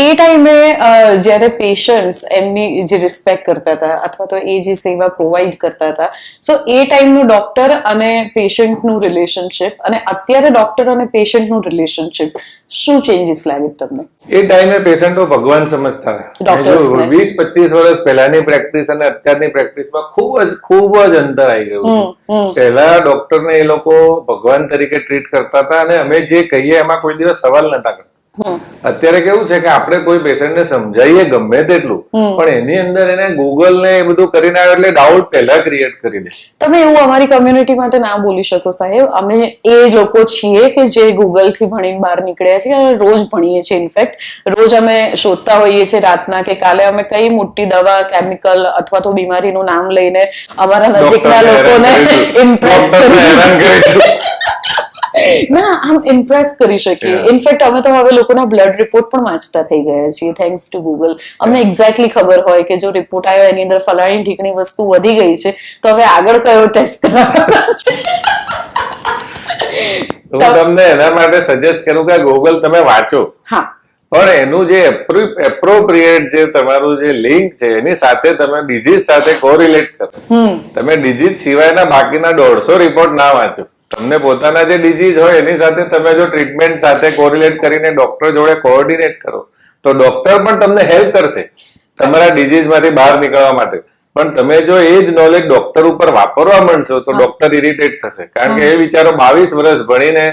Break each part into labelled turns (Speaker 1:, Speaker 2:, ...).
Speaker 1: એ ટાઈમે જ્યારે પેશન્ટ્સ એમની જે રિસ્પેક્ટ કરતા હતા અથવા તો એ જે સેવા પ્રોવાઈડ કરતા હતા, સો એ ટાઈમનું ડોક્ટર અને પેશન્ટનું રિલેશનશિપ અને અત્યારે ડોક્ટર અને પેશન્ટનું રિલેશનશિપ શું ચેન્જીસ લાગે તમને?
Speaker 2: એ ટાઈમે પેશન્ટો ભગવાન સમજતા હતા. 20-25 વર્ષ પહેલાની પ્રેક્ટિસ અને અત્યારની પ્રેક્ટિસમાં ખૂબ જ અંતર આવી ગયું છે. પહેલા ડોક્ટરને એ લોકો ભગવાન તરીકે ટ્રીટ કરતા હતા અને અમે જે કહીએ એમાં કોઈ દિવસ સવાલ નતા કરતા. અત્યારે કેવું છે કે આપણે કોઈ પેશન્ટને સમજાવીએ ગમે તેટલું, પણ એની અંદર એને ગૂગલ ને એ બધું કરીને આવે એટલે ડાઉટ પહેલા ક્રિએટ કરી દે.
Speaker 1: તમે એવું અમારી કમ્યુનિટી માટે ના બોલી શકો સાહેબ. અમે એ લોકો છીએ કે જે ગૂગલ થી ભણીને બહાર નીકળ્યા છીએ અને રોજ ભણીએ છીએ. ઇનફેક્ટ રોજ અમે શોધતા હોઈએ છીએ રાતના કે કાલે અમે કઈ મોટી દવા, કેમિકલ અથવા તો બીમારીનું નામ લઈને અમારા નજીકના લોકોને ઇમ્પ્રેસ કરીશું. ના, આમ ઇમ્પ્રેસ કરી શકીએ. ઇનફેક્ટ અમે તો હવે લોકોના બ્લડ રિપોર્ટ પણ વાંચતા થઈ ગયા છીએ થેન્ક્સ ટુ ગૂગલ. અમને એક્ઝેક્ટલી ખબર હોય કે જો રિપોર્ટ આવ્યો એની અંદર ફલાણી ઠીકની વસ્તુ વધી ગઈ છે તો હવે આગળ કયો ટેસ્ટ કરાવવાનો છે.
Speaker 2: હું તમને એના માટે સજેસ્ટ કરું કે ગૂગલ તમે વાંચો,
Speaker 1: હા,
Speaker 2: પણ એનું જે એપ્રોપ્રિએટ જે તમારું જે લિંક છે એની સાથે તમે ડિઝીઝ સાથે કોરિલેટ કરો. તમે ડિઝીઝ સિવાયના બાકીના 150 રિપોર્ટ ના વાંચો. તમને પોતાના જે ડિઝીઝ હોય એની સાથે તમે જો ટ્રીટમેન્ટ સાથે કોરિલેટ કરીને ડોક્ટર જોડે કોઓર્ડિનેટ કરો તો ડોક્ટર પણ તમને હેલ્પ કરશે તમારા ડિઝીઝમાંથી બહાર નીકળવા માટે. પણ તમે જો એ જ નોલેજ ડોક્ટર ઉપર વાપરવા માંડશો તો ડોક્ટર ઇરિટેટ થશે, કારણ કે એ વિચારો 22 વર્ષ ભણીને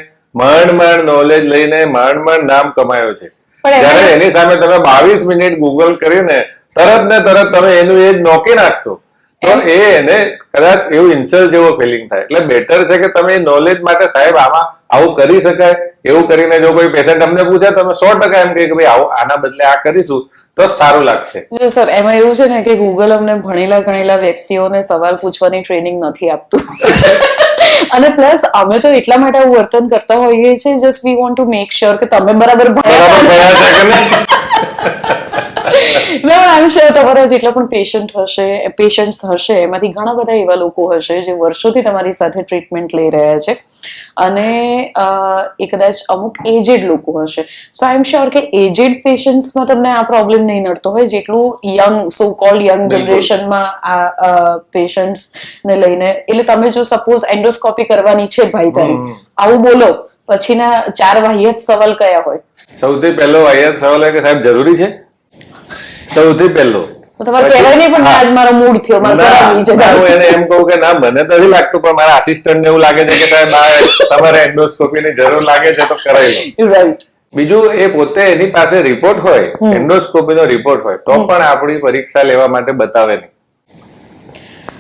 Speaker 2: માંડ નોલેજ લઈને માંડ નામ કમાયો છે. જ્યારે એની સામે તમે 22 મિનિટ ગૂગલ કરીને તરત ને તરત તમે એનું એ જ નોકી નાખશો તો એને કદાચ એવું ઇન્સલ્ટ જેવો ફિલિંગ થાય. એટલે બેટર છે કે તમે નોલેજ માટે સાહેબ આમાં આવું કરી શકાય એવું કરીને જો કોઈ પેશન્ટ તમને પૂછે તમે 100% એમ કહે કે ભાઈ આવું આના બદલે આ કરીશું તો સારું લાગશે.
Speaker 1: જો સર, એમાં એવું છે ને કે ગૂગલ અમને ભણેલા ગણેલા વ્યક્તિઓને સવાલ પૂછવાની ટ્રેનિંગ નથી આપતું. અને પ્લસ અમે તો એટલા માટે આવું વર્તન કરતા હોઈએ છીએ just we want to make sure કે તમે બરાબર ભણ્યા છે કે નહીં. ના, આઈ એમ શ્યોર તમારા જેટલા પણ પેશન્ટ્સ હશે એમાંથી ઘણા બધા એવા લોકો હશે જે વર્ષોથી તમારી સાથે ટ્રીટમેન્ટ લઈ રહ્યા છે અને એ કદાચ અમુક એજેડ લોકો હશે. સો આઈ એમ શ્યોર કે એજેડ પેશન્ટ્સમાં તમને આ પ્રોબ્લેમ નહીં નડતો હોય જેટલું યંગ સો કોલ્ડ યંગ જનરેશનમાં આ પેશન્ટ્સ ને લઈને. એટલે તમે જો સપોઝ એન્ડોસ્કોપી કરવાની છે ભાઈ તારી, આવું બોલો પછીના 4 વાહિયાત સવાલ કયા હોય?
Speaker 2: સૌથી પહેલો વાહિયાત સવાલ હોય કે સાહેબ જરૂરી છે. સૌથી પહેલો
Speaker 1: તમારે કહેવાય નહીં પણ આજ મારો મૂડ થયો, મારે કરાવવી છે.
Speaker 2: હું એને એમ કહું કે ના મને નથી લાગતું પણ મારા આસિસ્ટન્ટને એવું લાગે છે કે તમારે એન્ડોસ્કોપીની જરૂર લાગે છે તો કરાવી લો. રાઈટ. બીજું એ પોતે એની પાસે રિપોર્ટ હોય, એન્ડોસ્કોપીનો રિપોર્ટ હોય તો પણ આપણી પરીક્ષા લેવા માટે બતાવે નહીં.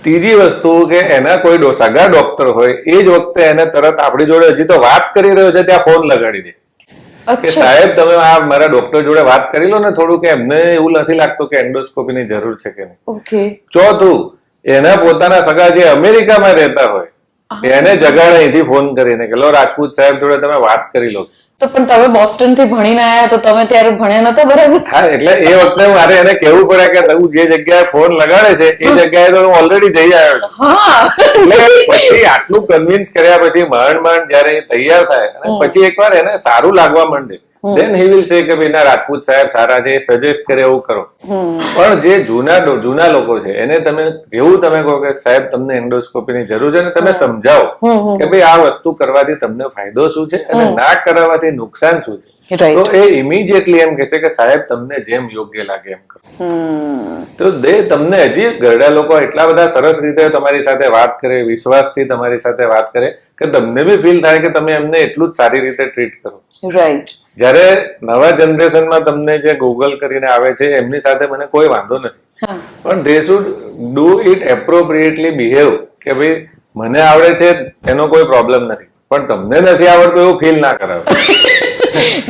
Speaker 2: ત્રીજી વસ્તુ કે એના કોઈ સગા ડોક્ટર હોય એ જ વખતે એને તરત આપણી જોડે હજી તો વાત કરી રહ્યો છે ત્યાં ફોન લગાડી દે કે સાહેબ તમે આ મારા ડોક્ટર જોડે વાત કરી લો ને થોડું, કે એમને એવું નથી લાગતું કે એન્ડોસ્કોપીની જરૂર છે કે નહીં. ચોથું, એના પોતાના સગા જે અમેરિકામાં રહેતા હોય એને જગાડે અહીંથી ફોન કરીને કે લો રાજપૂત સાહેબ જોડે તમે વાત કરી લો.
Speaker 1: તો પણ તમે બોસ્ટન થી ભણીને આયા તો તમે ત્યારે ભણ્યા નતો બરાબર?
Speaker 2: હા, એટલે એ વખતે મારે એને કહેવું પડે કે તું જે જગ્યાએ ફોન લગાડે છે એ જગ્યાએ તો હું ઓલરેડી જઈ આવ્યો છું. એટલે પછી આટલું કન્વિન્સ કર્યા પછી માંડ જયારે એ તૈયાર થાય અને પછી એકવાર એને સારું લાગવા માંડે then he will say કે ભાઈ ના રાજપૂત સાહેબ સારા છે, સજેસ્ટ કરે એવું કરો. પણ જે જૂના લોકો છે એને તમે જેવું તમે કહો કે સાહેબ તમને એન્ડોસ્કોપીની જરૂર છે ને તમે સમજાવો કે ભાઈ આ વસ્તુ કરવાથી તમને ફાયદો શું છે અને ના કરવાથી નુકસાન શું છે, તો એ ઇમિડિયેટલી એમ કહે છે કે સાહેબ તમને જેમ યોગ્ય લાગે એમ કરો. તો તમને હજી ઘરડા લોકો એટલા બધા સરસ રીતે તમારી સાથે વાત કરે, વિશ્વાસથી તમારી સાથે વાત કરે કે તમને બી ફીલ થાય કે તમે એમને એટલું જ સારી રીતે ટ્રીટ કરો.
Speaker 1: રાઈટ.
Speaker 2: જયારે નવા જનરેશનમાં તમને જે ગૂગલ કરીને આવે છે એમની સાથે મને કોઈ વાંધો નથી, પણ they should do it appropriately behave કે ભાઈ મને આવડે છે એનો કોઈ પ્રોબ્લેમ નથી પણ તમને નથી આવડતું એવું ફીલ ના કરાવે.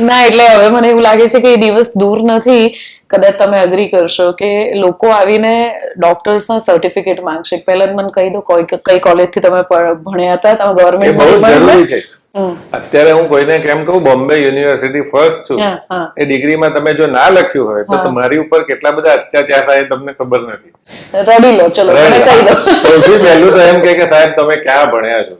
Speaker 1: ના, એટલે હવે મને એવું લાગે છે કે એ દિવસ દૂર નથી, કદાચ તમે અગ્રી કરશો કે લોકો આવીને ડોક્ટર્સના સર્ટિફિકેટ માંગશે. પહેલા મને કહી દો કઈ કોલેજથી તમે ભણ્યા હતા, તમે ગવર્મેન્ટ.
Speaker 2: અત્યારે હું કોઈને કેમ કહું બોમ્બે યુનિવર્સિટી ફર્સ્ટ છું, એ ડિગ્રીમાં તમે જો ના લખ્યું હોય તો તમારી ઉપર કેટલા બધા અત્યાચાર થાય તમને ખબર નથી.
Speaker 1: રડી લો, ચલો મને કહી દો.
Speaker 2: સૌથી પહેલું તો એમ કે સાહેબ તમે ક્યાં ભણ્યા છો.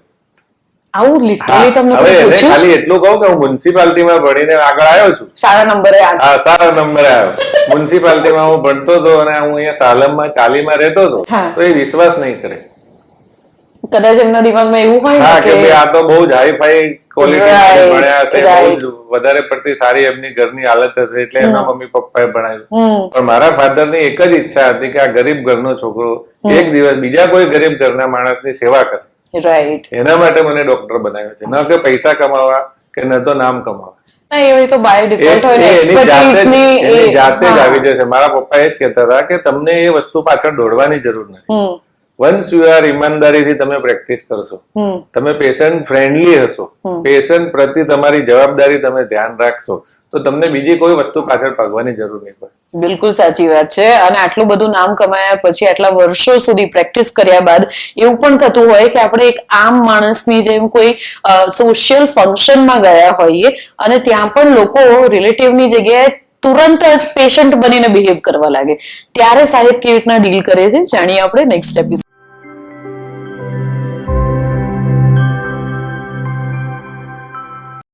Speaker 1: આવું લિટરલી તમને
Speaker 2: હવે
Speaker 1: કોઈ
Speaker 2: એને
Speaker 1: પૂછ્યું?
Speaker 2: ખાલી એટલું કહું કે હું મ્યુનિસિપાલિટીમાં ભણીને આગળ આવ્યો છું.
Speaker 1: સારા નંબરે
Speaker 2: હા, સારા નંબરે આવ્યો. મ્યુનિસિપાલિટીમાં હું ભણતો હતો અને હું અહીંયા સાલમમાં ચાલીમાં રહેતો હતો,
Speaker 1: હા.
Speaker 2: તો એ વિશ્વાસ નહીં કરે.
Speaker 1: કદાચ એમના દિમાગમાં એવું હોય
Speaker 2: હા,
Speaker 1: ને
Speaker 2: કે
Speaker 1: કે
Speaker 2: ભાઈ આ તો બહુ જ હાઈફાઈ ક્વોલિટી
Speaker 1: Right,
Speaker 2: ભણ્યા હશે, બહુ
Speaker 1: right.
Speaker 2: જ વધારે પડતી સારી એમની ઘરની હાલત હશે એટલે એમના મમ્મી પપ્પાએ ભણાવ્યું.
Speaker 1: હમ
Speaker 2: પણ મારા ફાધરની એક જ ઈચ્છા હતી કે આ ગરીબ ઘરનો છોકરો એક દિવસ બીજા કોઈ ગરીબ ઘરના માણસની સેવા કરે.
Speaker 1: રાઈટ.
Speaker 2: એના માટે મને ડોક્ટર બનાવ્યો છે, ન કે પૈસા કમાવા કે ન તો નામ કમાવા.
Speaker 1: ના એ તો બાય ડિફોલ્ટ હોય ને
Speaker 2: એની
Speaker 1: expertise ની
Speaker 2: જાતે જ આવી જશે. મારા પપ્પા એ જ કહેતા હતા કે તમને એ વસ્તુ પાછળ દોડવાની જરૂર નથી. વન્સ યુ આર ઈમાનદારીથી તમે પ્રેક્ટિસ કરશો, તમે પેશન્ટ ફ્રેન્ડલી હશો, પેશન્ટ પ્રતિ તમારી જવાબદારી તમે ધ્યાન રાખશો, તો તમને બીજી કોઈ વસ્તુ પાછળ ભાગવાની જરૂર નહીં પડે.
Speaker 1: બિલકુલ સાચી વાત છે. અને આટલું બધું નામ કમાયા પછી આટલા વર્ષો સુધી પ્રેક્ટિસ કર્યા બાદ એવું પણ થતું હોય કે આપણે એક આમ માણસની જેમ કોઈ સોશિયલ ફંક્શનમાં ગયા હોઈએ અને ત્યાં પણ લોકો રિલેટિવની જગ્યાએ તુરંત જ પેશન્ટ બનીને બિહેવ કરવા લાગે, ત્યારે સાહેબ કેવી રીતના ડીલ કરે છે જાણીએ આપણે નેક્સ્ટ એપિસોડ.